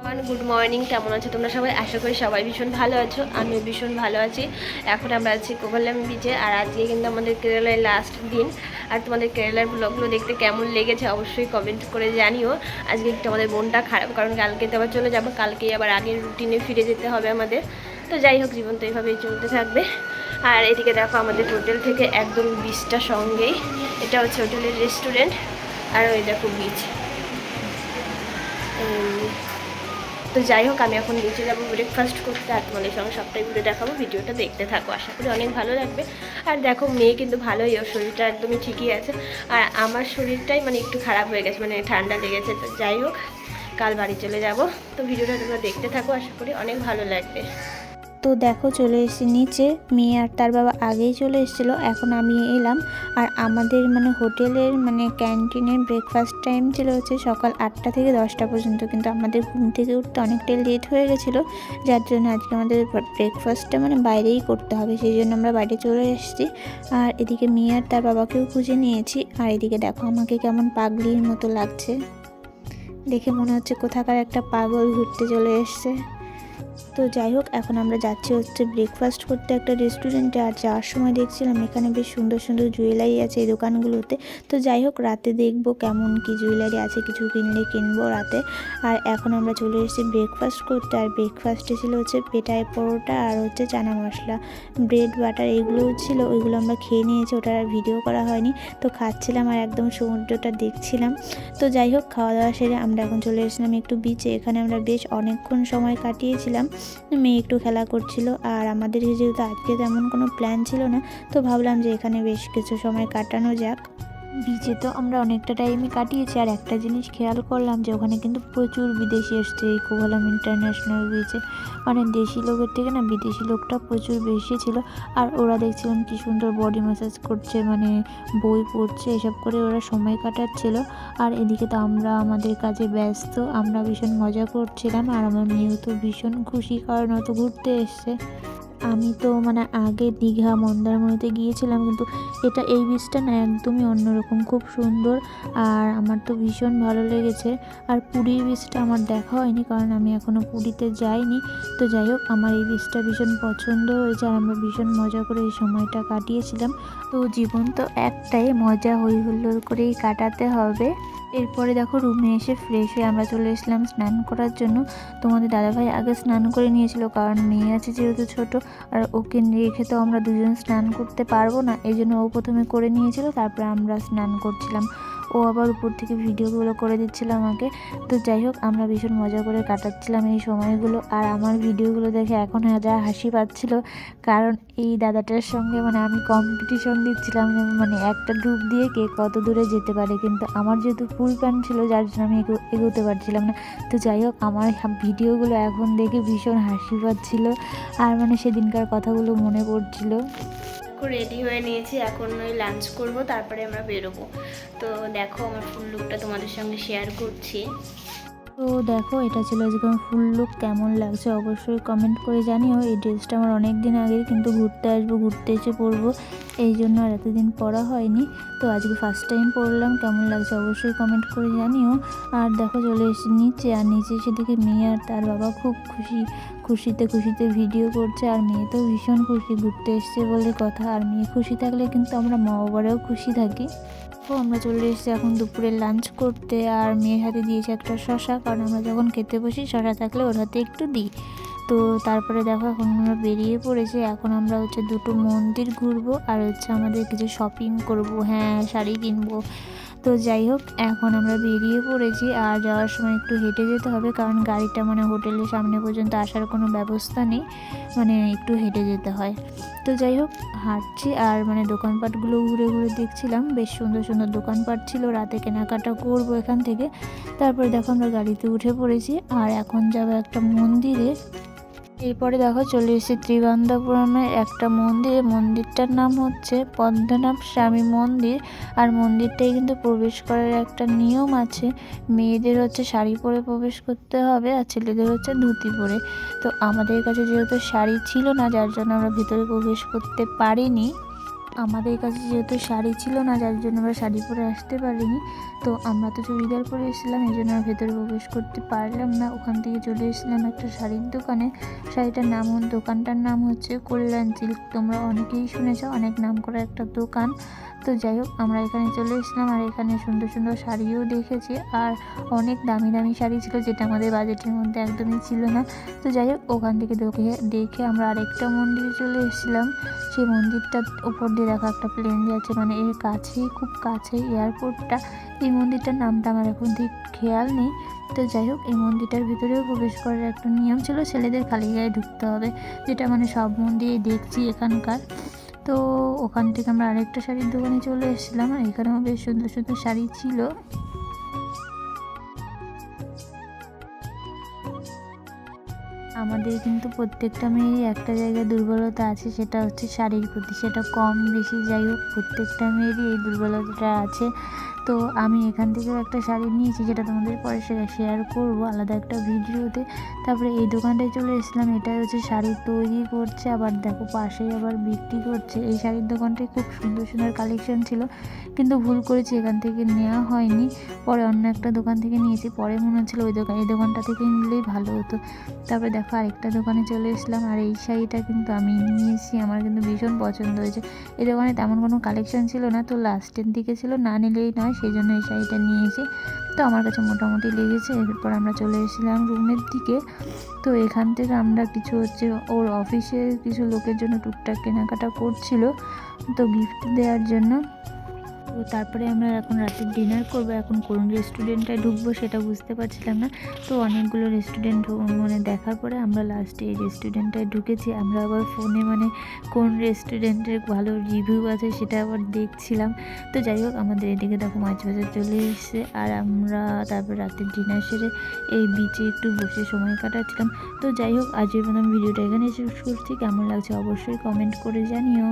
Good morning, কেমন আছো তোমরা সবাই? আশা করি সবাই ভীষণ ভালো আছো, আমিও ভীষণ ভালো আছি। এখন আমরা আছি কোভালাম বিচে, আর আজকে কিন্তু আমাদের কেরালার লাস্ট দিন। আর তোমাদের কেরালার ব্লগগুলো দেখতে কেমন লেগেছে অবশ্যই কমেন্ট করে জানিও। আজকে একটু আমাদের মনটা খারাপ, কারণ কালকে তো আবার চলে যাবো, কালকেই আবার আগের রুটিনে ফিরে যেতে হবে আমাদের। তো যাই হোক, জীবন তো এইভাবেই চলতে থাকবে। আর এদিকে দেখো, আমাদের হোটেল থেকে একদম বিচটা সঙ্গেই, এটা হচ্ছে হোটেলের রেস্টুরেন্ট। আর ওই দেখো বিচ। তো যাই হোক, আমি এখন নিচে যাবো ব্রেকফাস্ট করতে, আর তোমাদের সঙ্গে সবটাই ঘুরে দেখাবো। ভিডিওটা দেখতে থাকো, আশা করি অনেক ভালো লাগবে। আর দেখো, মেয়ে কিন্তু ভালোই, ওর শরীরটা একদমই ঠিকই আছে। আর আমার শরীরটাই মানে একটু খারাপ হয়ে গেছে, মানে ঠান্ডা লেগেছে। তো যাই হোক, কাল বাড়ি চলে যাব। তো ভিডিওটা তোমরা দেখতে থাকো, আশা করি অনেক ভালো লাগবে। তো দেখো, চলে এসেছি নিচে। মেয়ে আর তার বাবা আগেই চলে এসেছিলো, এখন আমি এলাম। আর আমাদের হোটেলের ক্যান্টিনের ব্রেকফাস্ট টাইম ছিল হচ্ছে সকাল 8টা থেকে 10টা পর্যন্ত, কিন্তু আমাদের ঘুম থেকে উঠতে অনেকটাই লেট হয়ে গেছিলো, যার জন্য আজকে আমাদের ব্রেকফাস্টটা বাইরেই করতে হবে। সেই জন্য আমরা বাইরে চলে এসেছি। আর এদিকে মেয়ে আর তার বাবাকেও খুঁজে নিয়েছি। আর এদিকে দেখো, আমাকে কেমন পাগলির মতো লাগছে, দেখে মনে হচ্ছে কোথাকার একটা পাগল ঘুরতে চলে এসছে। তো যাই হোক, এখন আমরা যাচ্ছি হচ্ছে ব্রেকফাস্ট করতে একটা রেস্টুরেন্টে। আর যাওয়ার সময় দেখছিলাম এখানে বেশ সুন্দর সুন্দর জুয়েলারি আছে এই দোকানগুলোতে। তো যাই হোক, রাতে দেখবো কেমন কি জুয়েলারি আছে, কিছু কিনলে কিনবো রাতে। আর এখন আমরা চলে এসেছি ব্রেকফাস্ট করতে। আর ব্রেকফাস্টে ছিল হচ্ছে পেটাই পরোটা আর হচ্ছে চানা মশলা, ব্রেড বাটার, এগুলোও ছিল। ওইগুলো আমরা খেয়ে নিয়েছি, ওটা আর ভিডিও করা হয়নি। তো খাচ্ছিলাম আর একদম সমুদ্রটা দেখছিলাম। তো যাই হোক, খাওয়া দাওয়া সেরে আমরা এখন চলে এসেছিলাম একটু বিচে। এখানে আমরা বেশ অনেকক্ষণ সময় কাটিয়েছিলাম। মেয়ে একটু খেলা করছিল, আর আমাদের যেহেতু আজকে তেমন কোনো প্ল্যান ছিল না, তো ভাবলাম যে এখানে বেশ কিছু সময় কাটানো যাক। বিচে তো আমরা অনেকটা টাইমই কাটিয়েছি। আর একটা জিনিস খেয়াল করলাম যে ওখানে কিন্তু প্রচুর বিদেশি এসছে এই কোভালাম ইন্টারন্যাশনাল বিচে। দেশি লোকের থেকে না বিদেশি লোকটা প্রচুর বেশি ছিল। আর ওরা দেখছিলাম কি সুন্দর বডি ম্যাসাজ করছে, বই পড়ছে, এসব করে ওরা সময় কাটাচ্ছিল। আর এদিকে তো আমরা আমাদের কাজে ব্যস্ত, আমরা ভীষণ মজা করছিলাম। আর আমার মেয়েও তো ভীষণ খুশি, কারণ ও তো ঘুরতে এসছে। আমি তো আগে দীঘা মন্দারমণিতে গিয়েছিলাম, কিন্তু এই বীচটা না একদমই অন্যরকম, খুব সুন্দর। আর আমার তো ভীষণ ভালো লেগেছে। আর পুরীর বীচটা আমার দেখা হয়নি, কারণ আমি এখনও পুরীতে যাইনি। তো যাই হোক, আমার এই বীচটা ভীষণ পছন্দ হয়েছে, আর আমরা ভীষণ মজা করে এই সময়টা কাটিয়েছিলাম। তো জীবন তো একটাই, মজা হই হুল্লোড় করেই কাটাতে হবে। এরপরে দেখো, রুমে এসে ফ্রেশ হয়ে আমরা চলে এসেছিলাম স্নান করার জন্য। তোমাদের দাদাভাই আগে স্নান করে নিয়েছিল, কারণ মেয়ে আছে যেহেতু ছোট, আর ওকে রেখে তো আমরা দুজন স্নান করতে পারবো না, এই জন্য ও প্রথমে করে নিয়েছিল, তারপরে আমরা স্নান করছিলাম। ও আবার উপর থেকে ভিডিওগুলো করে দিচ্ছিল আমাকে। তো যাই হোক, আমরা ভীষণ মজা করে কাটাচ্ছিলাম এই সময়গুলো। আর আমার ভিডিওগুলো দেখে এখন যা হাসি পাচ্ছিল, কারণ এই দাদাটার সঙ্গে আমি কম্পিটিশন দিচ্ছিলাম, একটা ডুব দিয়ে কে কত দূরে যেতে পারে। কিন্তু আমার যেহেতু ফুল প্যান্ট ছিল, যার জন্য আমি এগোতে পারছিলাম না। তো যাই হোক, আমার ভিডিওগুলো এখন দেখে ভীষণ হাসি পাচ্ছিল, আর সেদিনকার কথাগুলো মনে পড়ছিল। রেডি হয়ে নিয়েছি, এখন ওই লাঞ্চ করব, তারপরে আমরা বেরোবো। তো দেখো, আমার ফুল লুকটা তোমাদের সঙ্গে শেয়ার করছি। তো দেখো, এটা ছিল আজকে আমার ফুল লুক। কেমন লাগছে অবশ্যই কমেন্ট করে জানিও। এই ড্রেসটা আমার অনেক দিন আগেই, কিন্তু ঘুরতে আসবো, ঘুরতে এসে পরবো, এই জন্য আর এতদিন পরা হয়নি। তো আজকে ফার্স্ট টাইম পরলাম, কেমন লাগছে অবশ্যই কমেন্ট করে জানিও। আর দেখো, চলে এসে নিচে, আর নিচে এসে দেখি মেয়ে আর তার বাবা খুব খুশিতে খুশিতে ভিডিও করছে। আর মেয়ে তো ভীষণ খুশি, ঘুরতে এসছে বলে কথা। আর মেয়ে খুশি থাকলে কিন্তু আমরা মা বাবারাও খুশি থাকি। তো আমরা চলে এসেছি এখন দুপুরে লাঞ্চ করতে। আর মেয়ের হাতে দিয়েছে একটা শশা, কারণ আমরা যখন খেতে বসি শশা থাকলে ওর হাতে একটু দিই। তো তারপরে দেখো, এখন আমরা বেরিয়ে পড়েছি। এখন আমরা দুটো মন্দির ঘুরবো, আর আমাদের কিছু শপিং করব, হ্যাঁ শাড়ি কিনবো। তো যাই হোক, এখন আমরা বেরিয়ে পড়েছি। আর যাওয়ার সময় একটু হেঁটে যেতে হবে, কারণ গাড়িটা হোটেলের সামনে পর্যন্ত আসার কোনো ব্যবস্থা নেই, একটু হেঁটে যেতে হয়। তো যাই হোক, হাঁটছি। আর দোকানপাটগুলো ঘুরে ঘুরে দেখছিলাম, বেশ সুন্দর সুন্দর দোকানপাট ছিল, রাতে কেনাকাটা করব এখান থেকে। তারপরে দেখো, আমরা গাড়িতে উঠে পড়েছি, আর এখন যাবো একটা মন্দিরে। এরপরে দেখো, চলে এসেছি ত্রিবান্দাপুরমের একটা মন্দিরে। মন্দিরটার নাম হচ্ছে পদ্মনাভ স্বামী মন্দির। আর মন্দিরটাই কিন্তু প্রবেশ করার একটা নিয়ম আছে, মেয়েদের শাড়ি পরে প্রবেশ করতে হবে, আর ছেলেদের ধুতি পরে। তো আমাদের কাছে যেহেতু শাড়ি ছিল না, যার জন্য আমরা ভিতরে প্রবেশ করতে পারিনি। আমাদের কাছে যেহেতু শাড়ি ছিল না, যার জন্য আমরা শাড়ি পরে আসতে পারিনি। তো আমরা তো চুড়িদার পরে এসেছিলাম, এই জন্য ভেতরে প্রবেশ করতে পারলাম না। ওখান থেকে চলে এসেছিলাম একটা শাড়ির দোকানে। দোকানটার নাম হচ্ছে কল্যাণ সিল্ক। তোমরা অনেকেই শুনেছ, অনেক নাম করা একটা দোকান। তো যাই হোক, আমরা এখানে চলে এসেছিলাম আর এখানে সুন্দর সুন্দর শাড়িও দেখেছি, আর অনেক দামি দামি শাড়ি ছিল, যেটা আমাদের বাজেটের মধ্যে একদমই ছিল না। তো যাই হোক, ওখান থেকে দেখে আমরা আরেকটা মন্দিরে চলে এসেছিলাম। সেই মন্দিরটার উপর দিয়ে দেখা একটা প্লেন যাচ্ছে, মানে এর কাছেই, খুব কাছেই এয়ারপোর্টটা। এই মন্দিরটার নামটা আমার এখন ঠিক খেয়াল নেই। তো যাই হোক, এই মন্দিরটার ভিতরেও প্রবেশ করার একটা নিয়ম ছিল, ছেলেদের খালি গায়ে ঢুকতে হবে, যেটা মানে সব মন্দিরেই দেখছি এখানকার। তো ওখান থেকে আমরা আরেকটা শাড়ির দোকানে চলে এসেছিলাম, আর এখানেও বেশ সুন্দর সুন্দর শাড়ি ছিল। আমাদের কিন্তু প্রত্যেকটা মেয়েরই একটা জায়গায় দুর্বলতা আছে, সেটা হচ্ছে শাড়ির প্রতি। সেটা কম বেশি যাই হোক, প্রত্যেকটা মেয়েরই এই দুর্বলতাটা আছে। তো আমি এখান থেকেও একটা শাড়ি নিয়েছি, যেটা তোমাদের পরে শেয়ার করবো আলাদা একটা ভিডিওতে। তারপরে এই দোকানটায় চলে এসেছিলাম, এটা হচ্ছে শাড়ি তৈরি করছে, আবার দেখো পাশেই আবার বিক্রি করছে। এই শাড়ির দোকানটায় খুব সুন্দর সুন্দর কালেকশন ছিল, কিন্তু ভুল করেছি, এখান থেকে নেওয়া হয়নি, পরে অন্য একটা দোকান থেকে নিয়েছি। পরে মনে হচ্ছিলো এই দোকানটা থেকে নিলেই ভালো হতো। তারপরে দেখো আরেকটা দোকানে চলে এসেছিলাম, আর এই শাড়িটা কিন্তু আমি নিয়েছি, আমার কিন্তু ভীষণ পছন্দ হয়েছে। এই দোকানে তেমন কোনো কালেকশন ছিল না, তো লাস্টের দিকে ছিল, না নিলেই নয়, সেই জন্য এই শাড়িটা নিয়েছি। তো আমার কাছে মোটামুটি লেগেছে। এরপর আমরা চলে এসেছিলাম রুমের দিকে। তো এখান থেকে আমরা কিছু ওর অফিসের কিছু লোকের জন্য টুকটাক কেনাকাটা করছিল, তো গিফট দেওয়ার জন্য। তো তারপরে আমরা এখন রাতের ডিনার করবো। এখন কোন রেস্টুরেন্টটায় ঢুকবো সেটা বুঝতে পারছিলাম না। তো অনেকগুলো রেস্টুরেন্ট মানে দেখার পরে আমরা লাস্টে এই রেস্টুরেন্টটায় ঢুকেছি। আমরা আবার ফোনে মানে কোন রেস্টুরেন্টের ভালো রিভিউ আছে সেটা আবার দেখছিলাম। তো যাই হোক, আমাদের এদিকে দেখো মাছ বাজার চলে এসেছে, আর আমরা তারপর রাতের ডিনার সেরে এই বিচে একটু বসে সময় কাটাচ্ছিলাম। তো যাই হোক, আজকের মতন ভিডিওটা এখানে শেষ করছি। কেমন লাগছে অবশ্যই কমেন্ট করে জানিও।